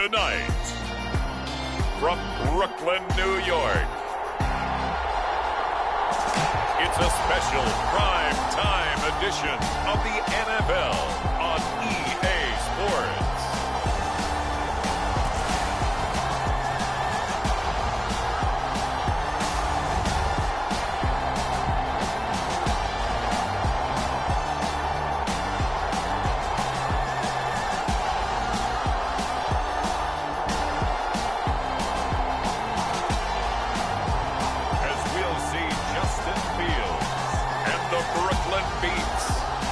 Tonight, from Brooklyn, New York, it's a special prime time edition of the NFL on EA Sports.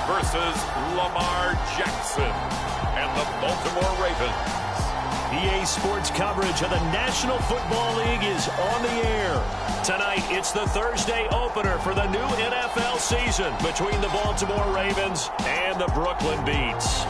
Versus Lamar Jackson and the Baltimore Ravens. EA Sports coverage of the National Football League is on the air. Tonight, it's the Thursday opener for the new NFL season between the Baltimore Ravens and the Brooklyn Beats.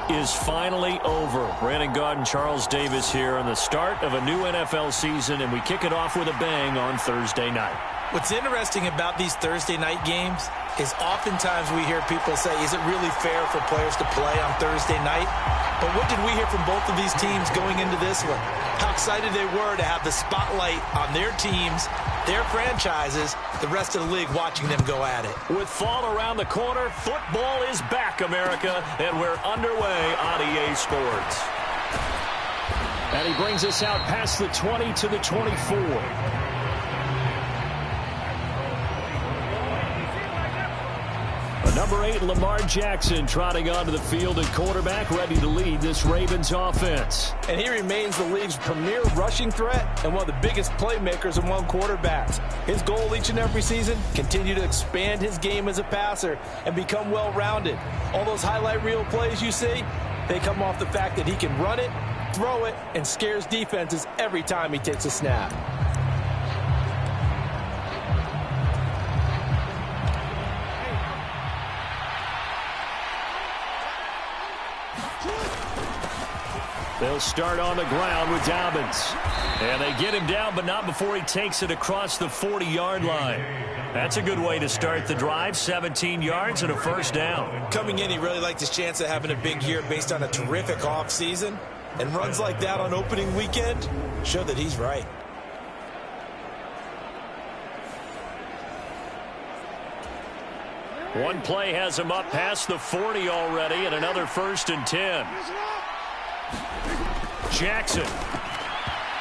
Is finally over. Brandon Gaudin, Charles Davis here on the start of a new NFL season, and we kick it off with a bang on Thursday night. What's interesting about these Thursday night games is oftentimes we hear people say, is it really fair for players to play on Thursday night? But what did we hear from both of these teams going into this one? How excited they were to have the spotlight on their teams, their franchises, the rest of the league watching them go at it. With fall around the corner, football is back, America, and we're underway on EA Sports. And he brings us out past the 20 to the 24. Number 8, Lamar Jackson, trotting onto the field at quarterback, ready to lead this Ravens offense. And he remains the league's premier rushing threat and one of the biggest playmakers among quarterbacks. His goal each and every season, continue to expand his game as a passer and become well-rounded. All those highlight reel plays you see, they come off the fact that he can run it, throw it, and scares defenses every time he takes a snap. They'll start on the ground with Dobbins. And they get him down, but not before he takes it across the 40-yard line. That's a good way to start the drive. 17 yards and a first down. Coming in, he really liked his chance of having a big year based on a terrific offseason. And runs like that on opening weekend show that he's right. One play has him up past the 40 already, and another 1st and 10. Jackson.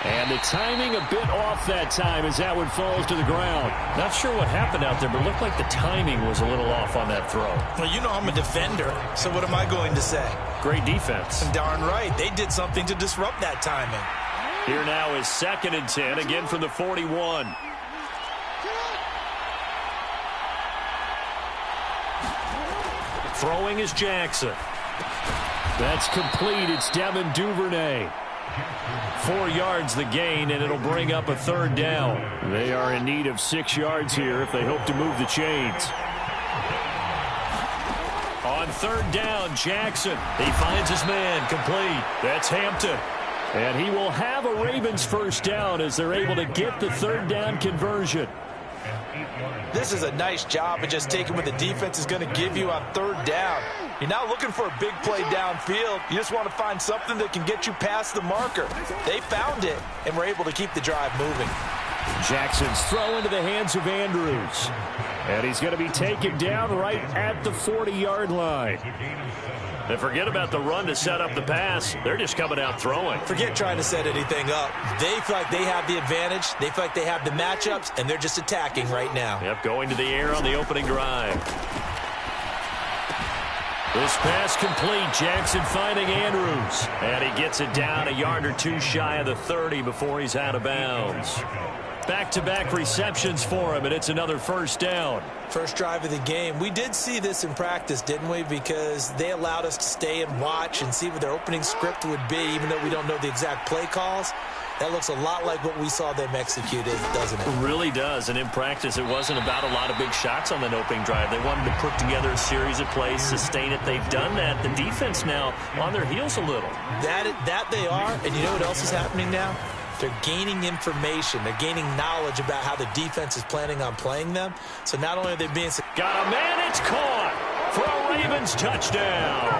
And the timing a bit off that time as that one falls to the ground. Not sure what happened out there, but it looked like the timing was a little off on that throw. Well, you know I'm a defender, so what am I going to say? Great defense. And darn right, they did something to disrupt that timing. Here now is 2nd and 10, again from the 41. Throwing is Jackson. That's complete. It's Devin Duvernay. 4 yards the gain, and it'll bring up a 3rd down. They are in need of 6 yards here if they hope to move the chains. On 3rd down, Jackson. He finds his man, complete. That's Hampton. And he will have a Ravens 1st down as they're able to get the 3rd down conversion. This is a nice job of just taking what the defense is going to give you on 3rd down. You're not looking for a big play downfield. You just want to find something that can get you past the marker. They found it and were able to keep the drive moving. Jackson's throw into the hands of Andrews. And he's going to be taken down right at the 40-yard line. And forget about the run to set up the pass. They're just coming out throwing. Forget trying to set anything up. They feel like they have the advantage. They feel like they have the matchups, and they're just attacking right now. Yep, going to the air on the opening drive. This pass complete. Jackson finding Andrews. And he gets it down a yard or two shy of the 30 before he's out of bounds. Back-to-back receptions for him, and it's another first down. First drive of the game. We did see this in practice, didn't we? Because they allowed us to stay and watch and see what their opening script would be, even though we don't know the exact play calls. That looks a lot like what we saw them execute, doesn't it? It really does. And in practice, it wasn't about a lot of big shots on that opening drive. They wanted to put together a series of plays, sustain it. They've done that. The defense now on their heels a little. That they are. And you know what else is happening now? They're gaining information. They're gaining knowledge about how the defense is planning on playing them. So not only are they being... Got a man, it's caught for a Ravens touchdown.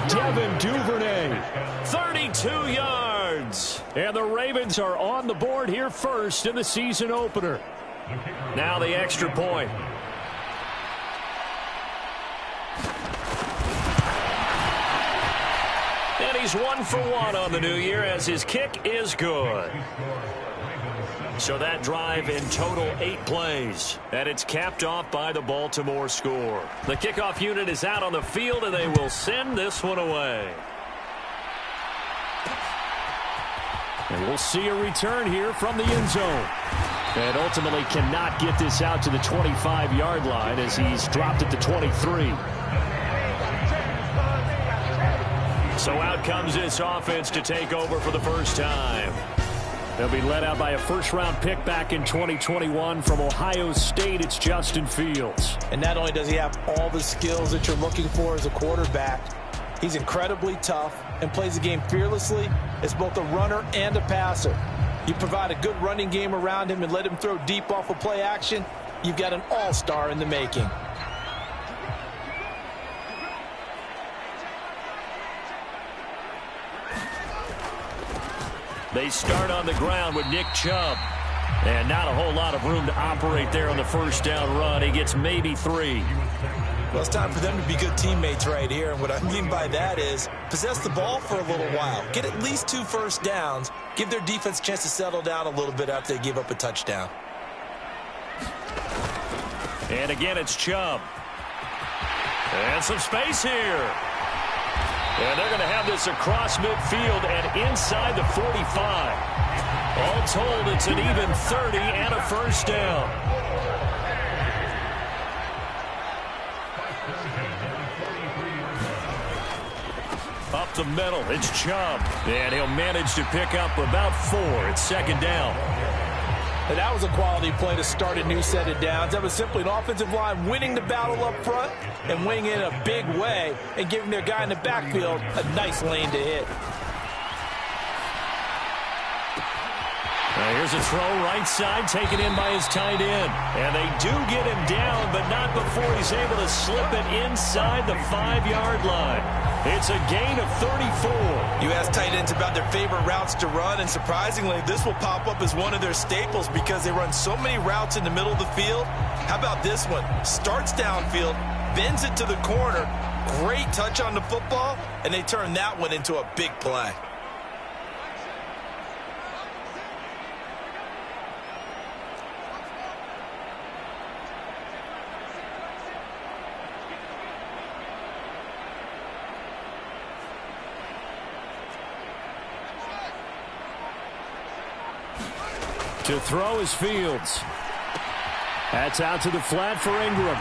Devin Duvernay, 32 yards. And the Ravens are on the board here first in the season opener. Now the extra point. And he's 1 for 1 on the new year as his kick is good. So that drive in total 8 plays. And it's capped off by the Baltimore score. The kickoff unit is out on the field, and they will send this one away. And we'll see a return here from the end zone. And ultimately cannot get this out to the 25-yard line as he's dropped at the 23. So out comes this offense to take over for the first time. They'll be led out by a first-round pick back in 2021 from Ohio State. It's Justin Fields. And not only does he have all the skills that you're looking for as a quarterback, he's incredibly tough and plays the game fearlessly as both a runner and a passer. You provide a good running game around him and let him throw deep off of play action, you've got an all-star in the making. They start on the ground with Nick Chubb. And not a whole lot of room to operate there on the first down run. He gets maybe 3. Well, it's time for them to be good teammates right here. And what I mean by that is possess the ball for a little while. Get at least 2 first downs. Give their defense a chance to settle down a little bit after they give up a touchdown. And again, it's Chubb. And some space here. And they're going to have this across midfield and inside the 45. All told, it's an even 30 and a first down. Up the middle, it's Chubb. And he'll manage to pick up about 4. It's second down. And that was a quality play to start a new set of downs. That was simply an offensive line winning the battle up front and winning in a big way and giving their guy in the backfield a nice lane to hit. Here's a throw right side taken in by his tight end. And they do get him down, but not before he's able to slip it inside the 5-yard line. It's a gain of 34. You ask tight ends about their favorite routes to run, and surprisingly, this will pop up as one of their staples because they run so many routes in the middle of the field. How about this one? Starts downfield, bends it to the corner, great touch on the football, and they turn that one into a big play. To throw is Fields. That's out to the flat for Ingram.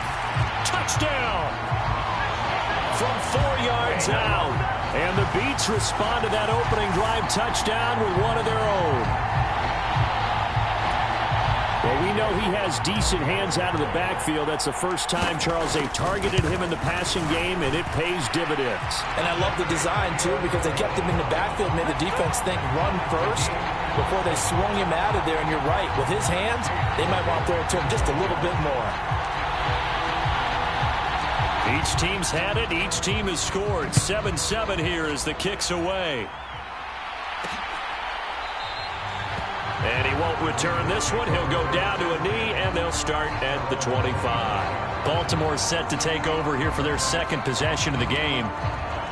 Touchdown! From 4 yards out. And the Beats respond to that opening drive touchdown with one of their own. Well, we know he has decent hands out of the backfield. That's the first time, Charles, they've targeted him in the passing game, and it pays dividends. And I love the design, too, because they kept him in the backfield, made the defense think run first before they swung him out of there. And you're right, with his hands, they might want to throw it to him just a little bit more. Each team's had it. Each team has scored. 7-7 here as the kick's away. And he won't return this one. He'll go down to a knee, and they'll start at the 25. Baltimore set to take over here for their second possession of the game.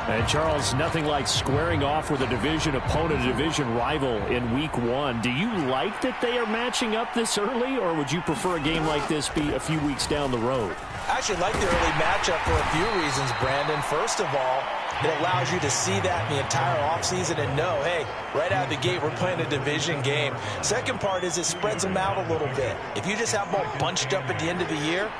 And, Charles, nothing like squaring off with a division opponent, a division rival in Week 1. Do you like that they are matching up this early, or would you prefer a game like this be a few weeks down the road? I actually like the early matchup for a few reasons, Brandon. First of all, It allows you to see that in the entire offseason and know, hey, right out of the gate, we're playing a division game. Second part is it spreads them out a little bit. If you just have them all bunched up at the end of the year,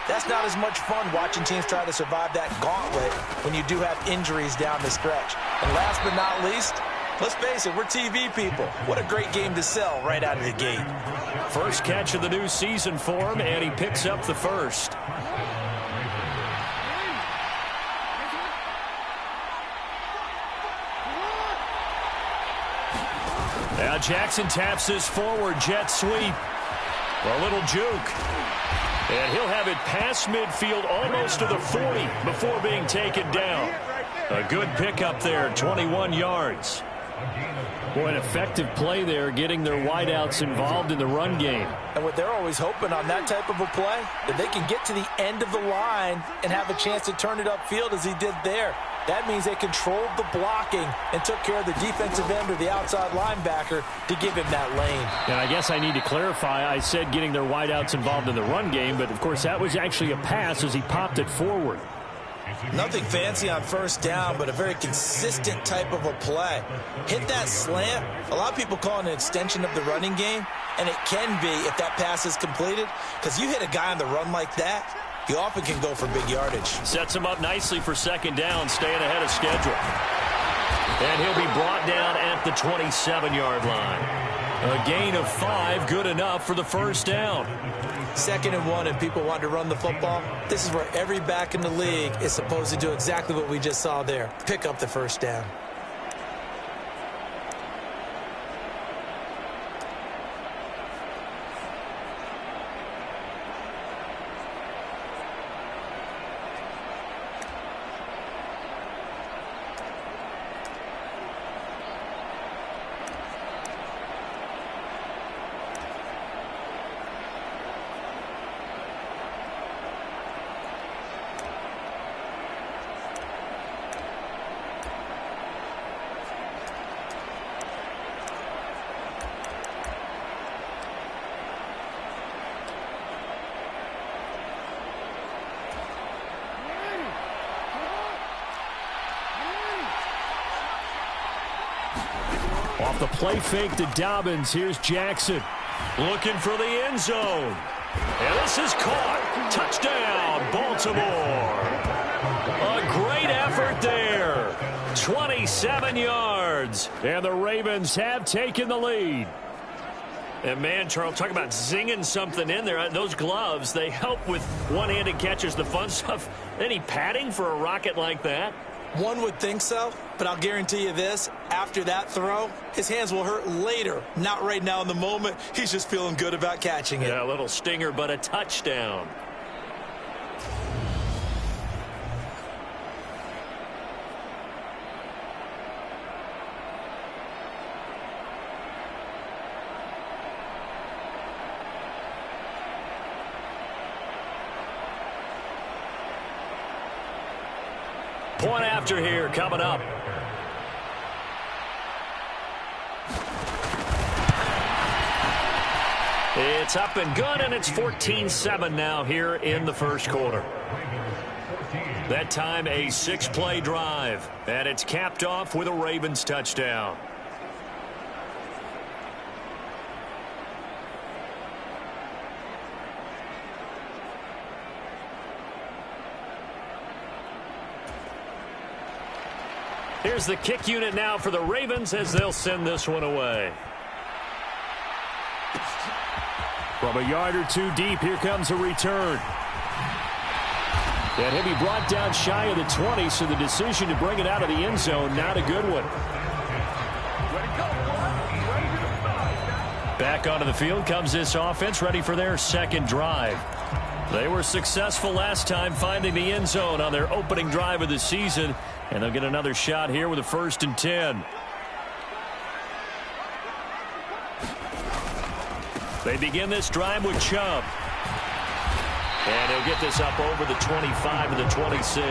that's not as much fun watching teams try to survive that gauntlet when you do have injuries down the stretch. And last but not least, let's face it, we're TV people. What a great game to sell right out of the gate. First catch of the new season for him, and he picks up the first. Now Jackson taps this forward jet sweep. A little juke. And he'll have it past midfield almost to the 40 before being taken down. A good pickup there, 21 yards. Boy, an effective play there, getting their wideouts involved in the run game. And what they're always hoping on that type of a play, that they can get to the end of the line and have a chance to turn it upfield as he did there. That means they controlled the blocking and took care of the defensive end or the outside linebacker to give him that lane. And I guess I need to clarify, I said getting their wideouts involved in the run game, but of course that was actually a pass as he popped it forward. Nothing fancy on first down, but a very consistent type of a play. Hit that slant. A lot of people call it an extension of the running game, and it can be if that pass is completed, because you hit a guy on the run like that, you often can go for big yardage. Sets him up nicely for second down, staying ahead of schedule. And he'll be brought down at the 27-yard line. A gain of 5, good enough for the first down. 2nd and 1, and people want to run the football. This is where every back in the league is supposed to do exactly what we just saw there. Pick up the first down. Off the play fake to Dobbins, here's Jackson. Looking for the end zone. And this is caught. Touchdown, Baltimore. A great effort there. 27 yards. And the Ravens have taken the lead. And man, Charles, talk about zinging something in there. Those gloves, they help with one-handed catches, the fun stuff. Any padding for a rocket like that? One would think so, but I'll guarantee you this. After that throw, his hands will hurt later. Not right now in the moment. He's just feeling good about catching it. Yeah, a little stinger, but a touchdown. Point after here coming up. It's up and good, and it's 14-7 now here in the first quarter. That time a 6-play drive, and it's capped off with a Ravens touchdown. Here's the kick unit now for the Ravens as they'll send this one away. From a yard or two deep, here comes a return. And he'll be brought down shy of the 20, so the decision to bring it out of the end zone, not a good one. Back onto the field comes this offense, ready for their second drive. They were successful last time finding the end zone on their opening drive of the season, and they'll get another shot here with a 1st and 10. They begin this drive with Chubb. And he'll get this up over the 25 to the 26.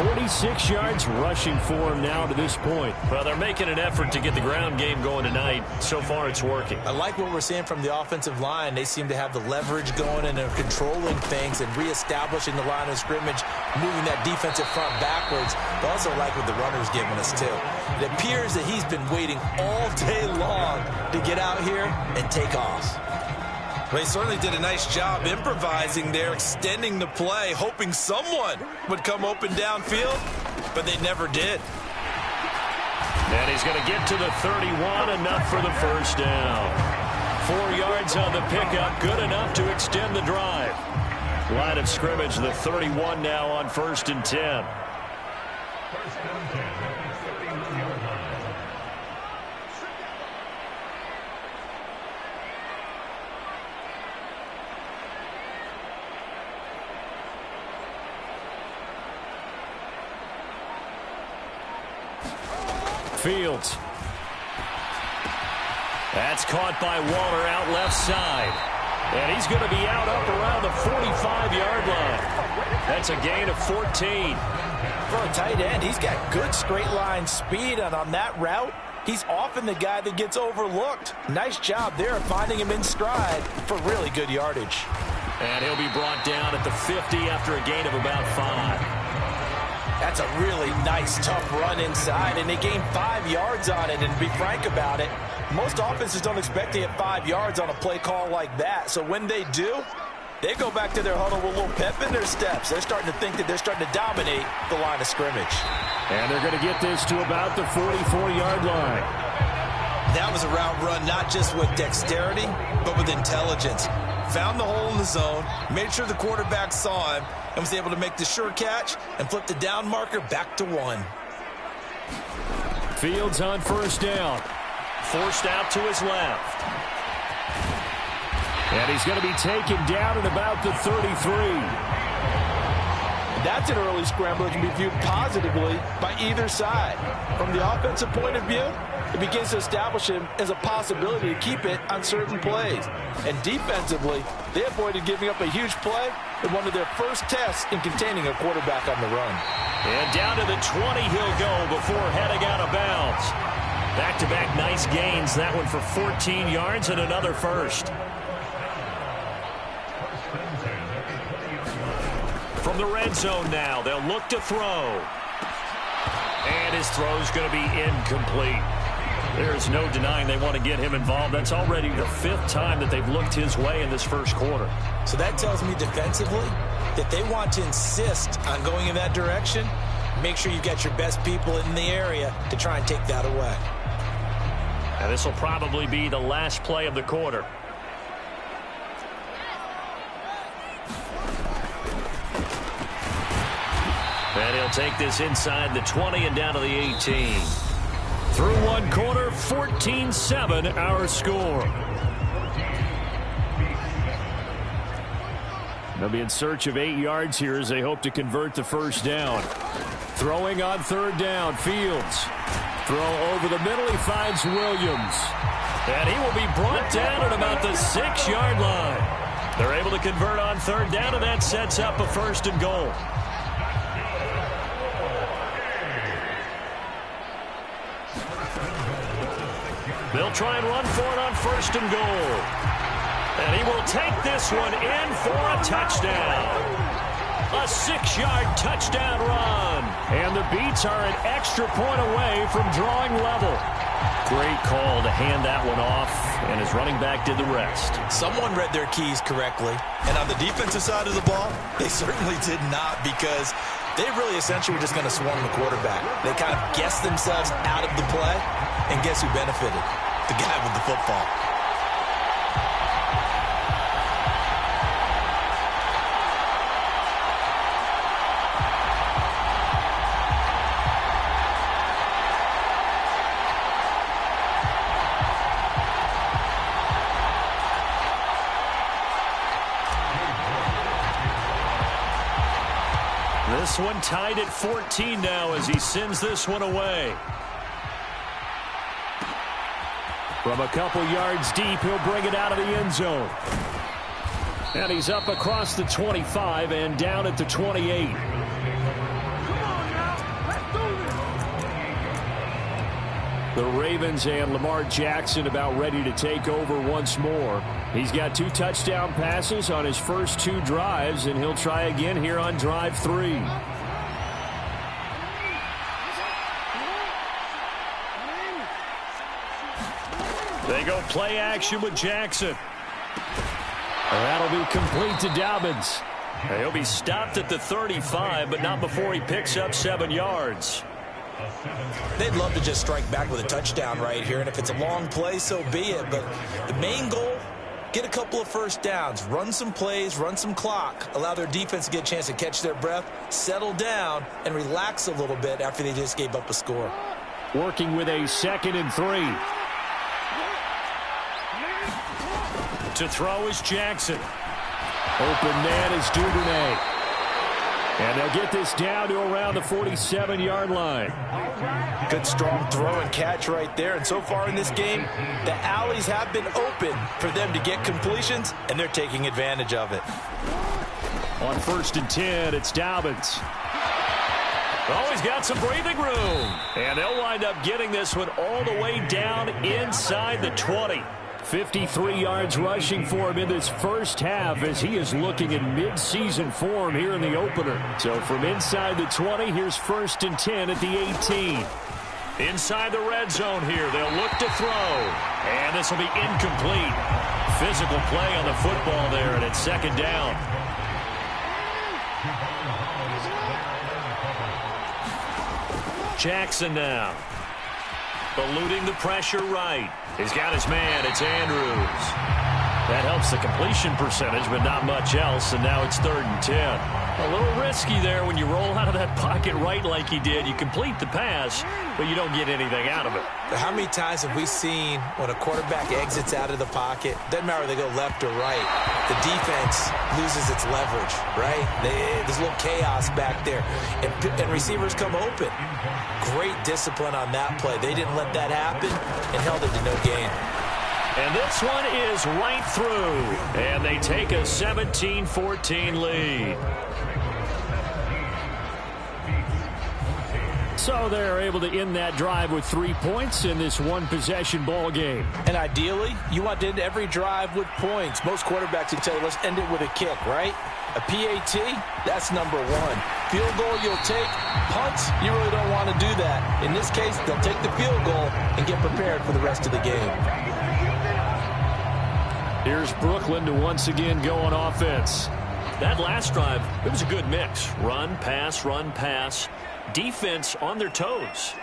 46 yards rushing for him now to this point. Well, they're making an effort to get the ground game going tonight. So far, it's working. I like what we're seeing from the offensive line. They seem to have the leverage going, and they're controlling things and reestablishing the line of scrimmage, moving that defensive front backwards. But also like what the runner's giving us, too. It appears that he's been waiting all day long to get out here and take off. Well, he certainly did a nice job improvising there, extending the play, hoping someone would come open downfield, but they never did. And he's going to get to the 31, enough for the first down. 4 yards on the pickup, good enough to extend the drive. Line of scrimmage, the 31 now on 1st and 10. Fields. That's caught by Waller out left side. And he's going to be out up around the 45-yard line. That's a gain of 14. For a tight end, he's got good straight line speed, and on that route, he's often the guy that gets overlooked. Nice job there of finding him in stride for really good yardage. And he'll be brought down at the 50 after a gain of about 5. That's a really nice, tough run inside, and they gained 5 yards on it. And to be frank about it, most offenses don't expect to get 5 yards on a play call like that. So when they do, they go back to their huddle with a little pep in their steps. They're starting to think that they're starting to dominate the line of scrimmage. And they're going to get this to about the 44-yard line. That was a route run not just with dexterity, but with intelligence. Found the hole in the zone, made sure the quarterback saw him, and was able to make the sure catch and flip the down marker back to 1. Fields on first down. Forced out to his left. And he's going to be taken down at about the 33. That's an early scramble that can be viewed positively by either side. From the offensive point of view, it begins to establish him as a possibility to keep it on certain plays. And defensively, they avoided giving up a huge play in one of their first tests in containing a quarterback on the run. And down to the 20 he'll go before heading out of bounds. Back-to-back nice gains. That one for 14 yards and another first. From the red zone now, they'll look to throw. And his throw's going to be incomplete. There's no denying they want to get him involved. That's already the 5th time that they've looked his way in this first quarter. So that tells me defensively that they want to insist on going in that direction. Make sure you've got your best people in the area to try and take that away. And this will probably be the last play of the quarter. And he'll take this inside the 20 and down to the 18. Through one quarter, 14-7 our score. They'll be in search of 8 yards here as they hope to convert the first down. Throwing on third down, Fields. Throw over the middle, he finds Williams. And he will be brought down at about the 6-yard line. They're able to convert on third down, and that sets up a 1st and goal. They'll try and run for it on 1st and goal. And he will take this one in for a touchdown. A 6-yard touchdown run. And the Beats are an extra point away from drawing level. Great call to hand that one off, and his running back did the rest. Someone read their keys correctly. And on the defensive side of the ball, they certainly did not, because they really essentially were just going to swarm the quarterback. They kind of guessed themselves out of the play, and guess who benefited? The guy with the football. This one tied at 14 now as he sends this one away. From a couple yards deep, he'll bring it out of the end zone. And he's up across the 25 and down at the 28. The Ravens and Lamar Jackson about ready to take over once more. He's got 2 touchdown passes on his first 2 drives, and he'll try again here on drive 3. They go play action with Jackson. That'll be complete to Dobbins. He'll be stopped at the 35, but not before he picks up 7 yards. They'd love to just strike back with a touchdown right here, and if it's a long play, so be it. But the main goal, get a couple of first downs, run some plays, run some clock, allow their defense to get a chance to catch their breath, settle down, and relax a little bit after they just gave up a score. Working with a 2nd and 3. To throw is Jackson. Open man is Duvernay. And they'll get this down to around the 47-yard line. Good strong throw and catch right there. And so far in this game, the alleys have been open for them to get completions, and they're taking advantage of it. On 1st and 10, it's Dobbins. Oh, he's got some breathing room. And they'll wind up getting this one all the way down inside the 20. 53 yards rushing for him in this first half as he is looking in mid-season form here in the opener. So from inside the 20, here's 1st and 10 at the 18. Inside the red zone here, they'll look to throw. And this will be incomplete. Physical play on the football there, and it's 2nd down. Jackson now. Eluding the pressure right. He's got his man. It's Andrews. That helps the completion percentage, but not much else. And now it's 3rd and 10. A little risky there when you roll out of that pocket right like he did. You complete the pass, but you don't get anything out of it. How many times have we seen when a quarterback exits out of the pocket, doesn't matter whether they go left or right, the defense loses its leverage, right? There's a little chaos back there, and receivers come open. Great discipline on that play. They didn't let that happen and held it to no gain. And this one is right through, and they take a 17-14 lead. So they're able to end that drive with 3 points in this one-possession ball game. And ideally, you want to end every drive with points. Most quarterbacks would tell you, let's end it with a kick, right? A PAT, that's number 1. Field goal you'll take. Punts, you really don't want to do that. In this case, they'll take the field goal and get prepared for the rest of the game. Here's Brooklyn to once again go on offense. That last drive, it was a good mix. Run, pass. Defense on their toes.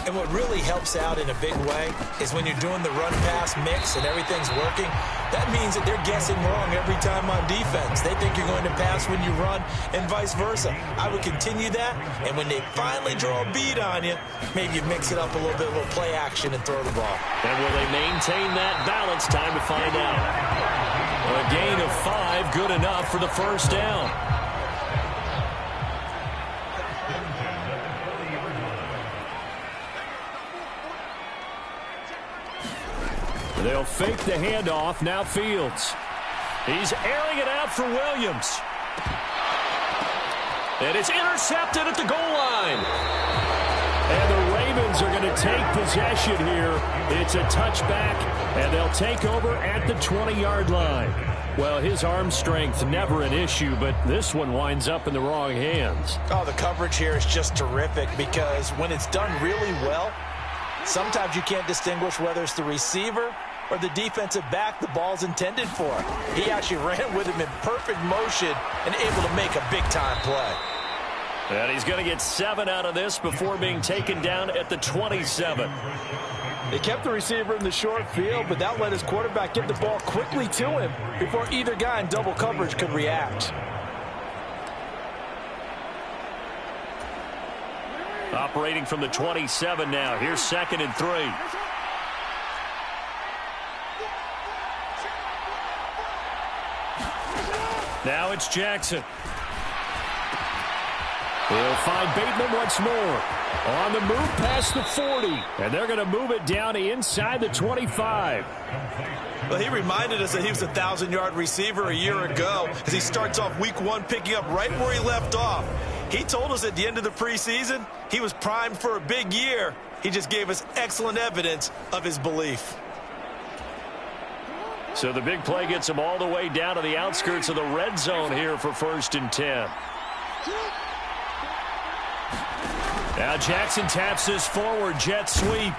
And what really helps out in a big way is when you're doing the run-pass mix and everything's working, that means that they're guessing wrong every time on defense. They think you're going to pass when you run and vice versa. I would continue that, and when they finally draw a beat on you, maybe you mix it up a little bit, a little play action and throw the ball. And will they maintain that balance? Time to find out. A gain of 5, good enough for the 1st down. They'll fake the handoff. Now Fields. He's airing it out for Williams. And it's intercepted at the goal line. And the Ravens are going to take possession here. It's a touchback, and they'll take over at the 20-yard line. Well, his arm strength, never an issue, but this one winds up in the wrong hands. Oh, the coverage here is just terrific because when it's done really well, sometimes you can't distinguish whether it's the receiver or the defensive back the ball's intended for. He actually ran with him in perfect motion and able to make a big-time play. And he's going to get 7 out of this before being taken down at the 27. They kept the receiver in the short field, but that let his quarterback get the ball quickly to him before either guy in double coverage could react. Operating from the 27 now. Here's 2nd and 3. Now it's Jackson. He'll find Bateman once more. On the move past the 40. And they're going to move it down inside the 25. Well, he reminded us that he was a 1,000-yard receiver a year ago as he starts off week 1 picking up right where he left off. He told us at the end of the preseason he was primed for a big year. He just gave us excellent evidence of his belief. So the big play gets him all the way down to the outskirts of the red zone here for 1st and 10. Now Jackson taps this forward jet sweep.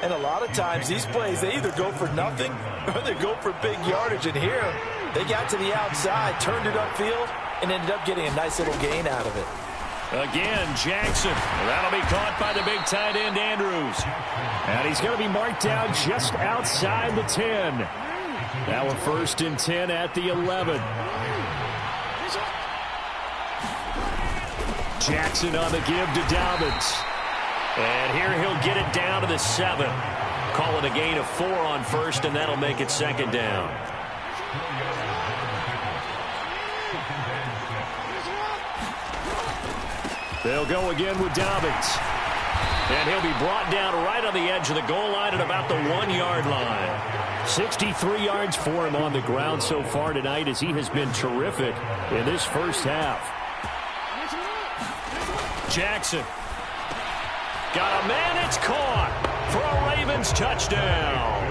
And a lot of times these plays, they either go for nothing or they go for big yardage. And here, they got to the outside, turned it upfield, and ended up getting a nice little gain out of it. Again, Jackson. That'll be caught by the big tight end, Andrews. And he's going to be marked down just outside the 10. Now we're 1st and 10 at the 11. Jackson on the give to Dobbins. And here he'll get it down to the 7. Call it a gain of 4 on 1st, and that'll make it 2nd down. They'll go again with Dobbins. And he'll be brought down right on the edge of the goal line at about the 1-yard line. 63 yards for him on the ground so far tonight as he has been terrific in this first half. Jackson. Got a man, it's caught for a Ravens touchdown.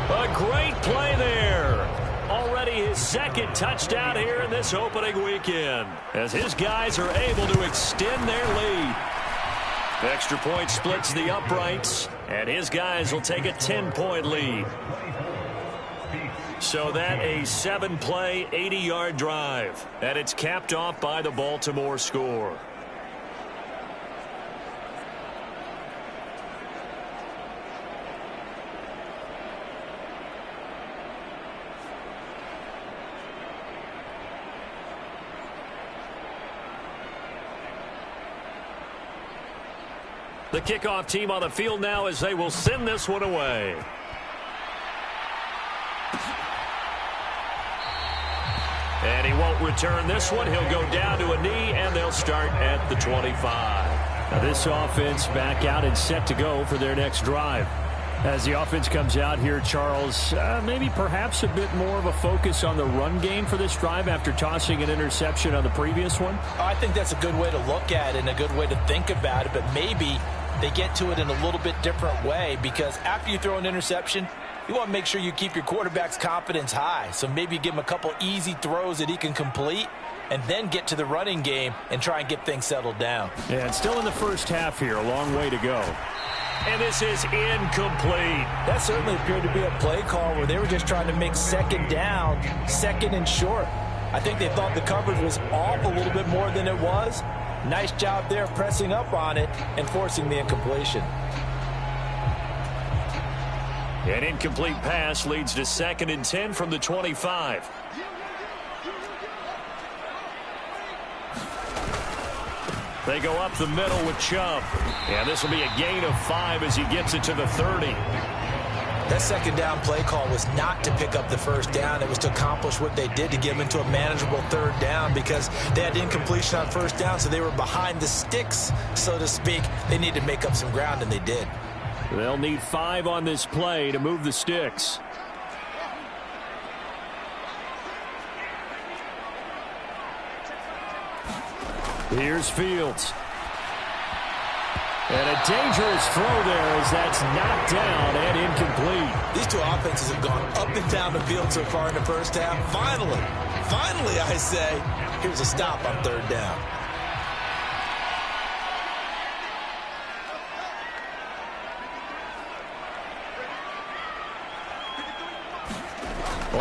A great play there. Already his 2nd touchdown here in this opening weekend as his guys are able to extend their lead. The extra point splits the uprights, and his guys will take a 10-point lead. So that a 7-play, 80-yard drive, and it's capped off by the Baltimore score. The kickoff team on the field now as they will send this one away. And he won't return this one. He'll go down to a knee, and they'll start at the 25. Now this offense back out and set to go for their next drive. As the offense comes out here, Charles, maybe perhaps a bit more of a focus on the run game for this drive after tossing an interception on the previous one? I think that's a good way to look at it and a good way to think about it, but maybe they get to it in a little bit different way, because after you throw an interception, you want to make sure you keep your quarterback's confidence high. So maybe give him a couple easy throws that he can complete and then get to the running game and try and get things settled down. Yeah, it's still in the first half here. A long way to go. And this is incomplete. That certainly appeared to be a play call where they were just trying to make 2nd down, 2nd and short. I think they thought the coverage was off a little bit more than it was. Nice job there pressing up on it and forcing the incompletion. An incomplete pass leads to 2nd and 10 from the 25. They go up the middle with Chubb. And this will be a gain of 5 as he gets it to the 30. That 2nd down play call was not to pick up the 1st down. It was to accomplish what they did, to get them into a manageable 3rd down, because they had incompletion on 1st down, so they were behind the sticks, so to speak. They needed to make up some ground, and they did. They'll need 5 on this play to move the sticks. Here's Fields. And a dangerous throw there as that's knocked down and incomplete. These two offenses have gone up and down the field so far in the first half. Finally, I say, here's a stop on 3rd down.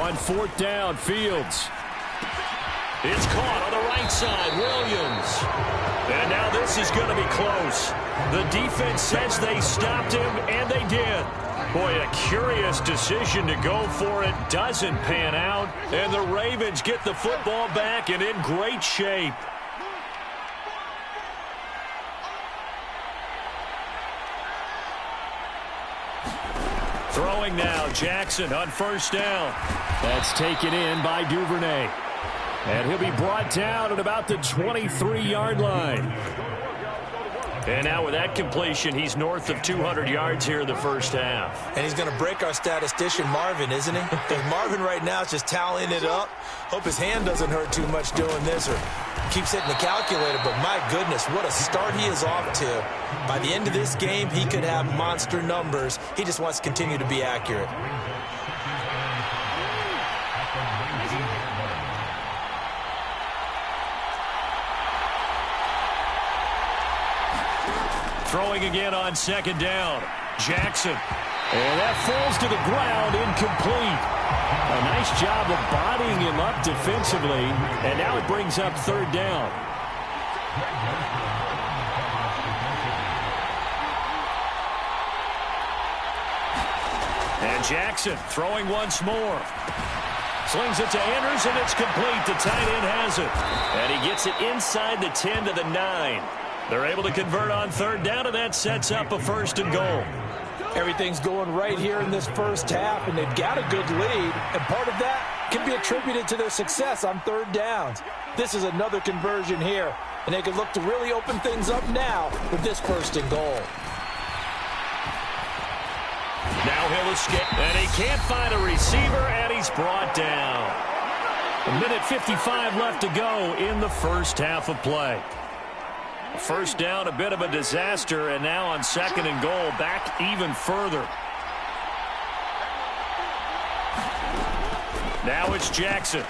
On 4th down, Fields. It's caught on the right side, Williams. And now this is going to be close. The defense says they stopped him, and they did. Boy, a curious decision to go for it. Doesn't pan out, and the Ravens get the football back and in great shape. Throwing now, Jackson on 1st down. That's taken in by Duvernay. And he'll be brought down at about the 23-yard line. And now with that completion, he's north of 200 yards here in the first half. And he's going to break our statistician, Marvin, isn't he? Because Marvin right now is just tallying it up. Hope his hand doesn't hurt too much doing this or keeps hitting the calculator. But my goodness, what a start he is off to. By the end of this game, he could have monster numbers. He just wants to continue to be accurate. Throwing again on second down. Jackson. And that falls to the ground, incomplete. A nice job of bodying him up defensively. And now it brings up third down. And Jackson throwing once more. Slings it to Andrews, and it's complete. The tight end has it. And he gets it inside the 10 to the 9. They're able to convert on third down, and that sets up a first and goal. Everything's going right here in this first half, and they've got a good lead, and part of that can be attributed to their success on third downs. This is another conversion here, and they can look to really open things up now with this first and goal. Now he'll escape, and he can't find a receiver, and he's brought down. 1:55 left to go in the first half of play. First down, a bit of a disaster, and now on second and goal, back even further. Now it's Jackson.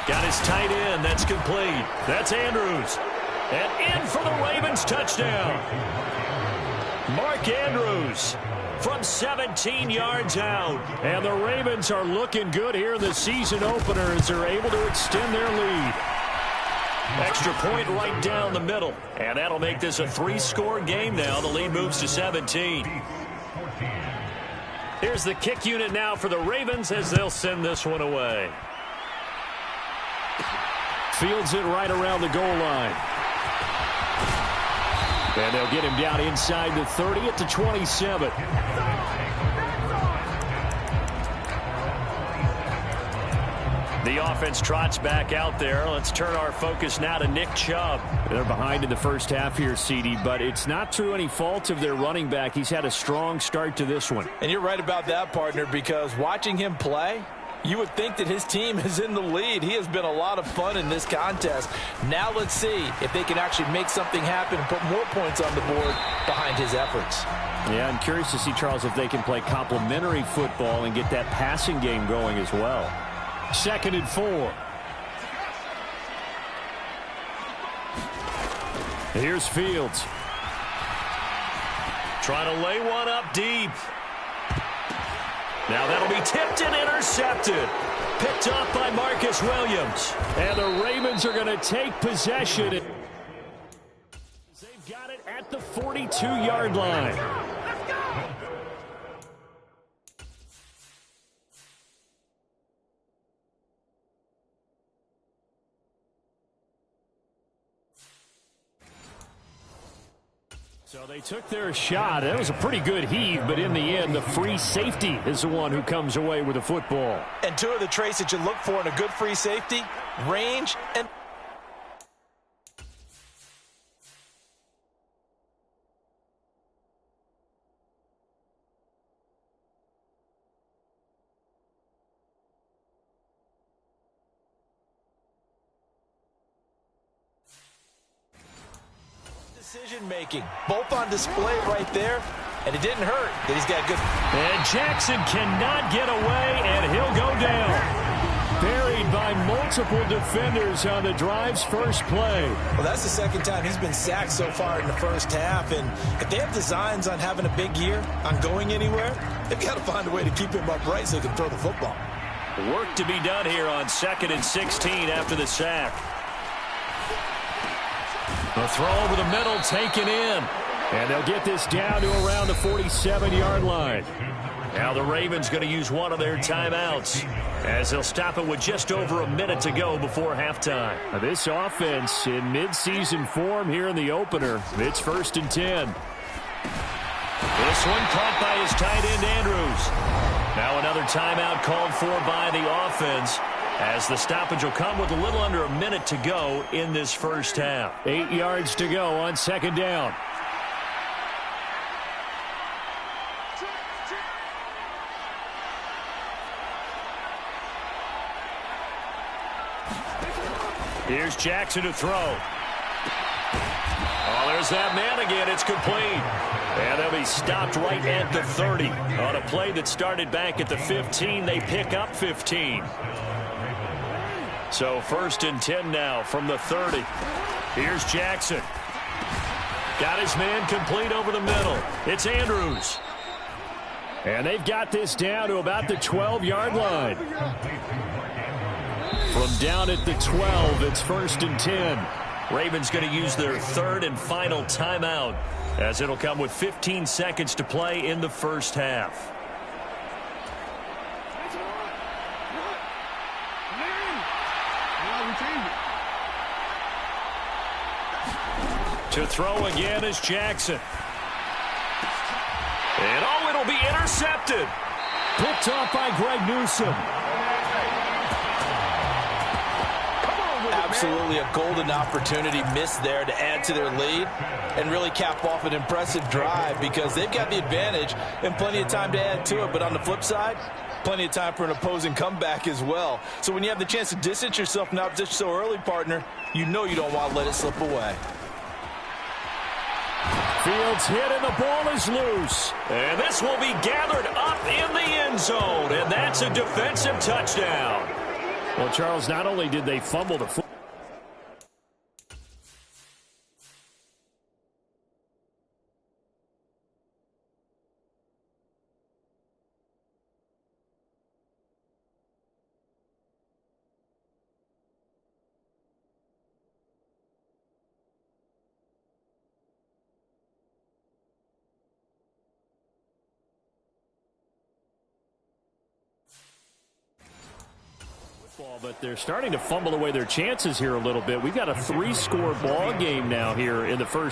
Got his tight end. That's complete. That's Andrews. And in for the Ravens touchdown. Mark Andrews from 17 yards out. And the Ravens are looking good here in the season opener as they're able to extend their lead. Extra point right down the middle. And that'll make this a 3-score game now. The lead moves to 17. Here's the kick unit now for the Ravens as they'll send this one away. Fields it right around the goal line. And they'll get him down inside the 30 at the 27. The offense trots back out there. Let's turn our focus now to Nick Chubb. They're behind in the first half here, CD, but it's not through any fault of their running back. He's had a strong start to this one. And you're right about that, partner, because watching him play, you would think that his team is in the lead. He has been a lot of fun in this contest. Now let's see if they can actually make something happen and put more points on the board behind his efforts. Yeah, I'm curious to see, Charles, if they can play complementary football and get that passing game going as well. 2nd and 4. Here's Fields. Trying to lay one up deep. Now that'll be tipped and intercepted. Picked off by Marcus Williams. And the Ravens are going to take possession. They've got it at the 42-yard line. So they took their shot. That was a pretty good heave, but in the end, the free safety is the one who comes away with the football. And two of the traits that you look for in a good free safety, range and... decision-making, both on display right there, and it didn't hurt that he's got good. And Jackson cannot get away, and he'll go down. Buried by multiple defenders on the drive's first play. Well, that's the second time he's been sacked so far in the first half, and if they have designs on having a big year, on going anywhere, they've got to find a way to keep him upright so he can throw the football. Work to be done here on 2nd and 16 after the sack. The throw over the middle taken in. And they'll get this down to around the 47-yard line. Now the Ravens going to use one of their timeouts as they'll stop it with just over a minute to go before halftime. Now this offense in midseason form here in the opener. It's 1st and 10. This one caught by his tight end, Andrews. Now another timeout called for by the offense. as the stoppage will come with a little under a minute to go in this first half. 8 yards to go on second down. Here's Jackson to throw. Oh, there's that man again. It's complete. And they'll be stopped right at the 30. On a play that started back at the 15, they pick up 15. So 1st and 10 now from the 30. Here's Jackson. Got his man complete over the middle. It's Andrews. And they've got this down to about the 12-yard line. From down at the 12, it's 1st and 10. Ravens going to use their 3rd and final timeout, as it'll come with 15 seconds to play in the first half. To throw again is Jackson. And oh, it'll be intercepted. Picked off by Greg Newsome. Absolutely a golden opportunity missed there to add to their lead and really cap off an impressive drive, because they've got the advantage and plenty of time to add to it. But on the flip side, plenty of time for an opposing comeback as well. So when you have the chance to distance yourself from opposition so early, partner, you know you don't want to let it slip away. Fields hit and the ball is loose. And this will be gathered up in the end zone, and that's a defensive touchdown. Well, Charles, not only did they fumble the football, but they're starting to fumble away their chances here a little bit. We've got a 3-score ball game now here in the first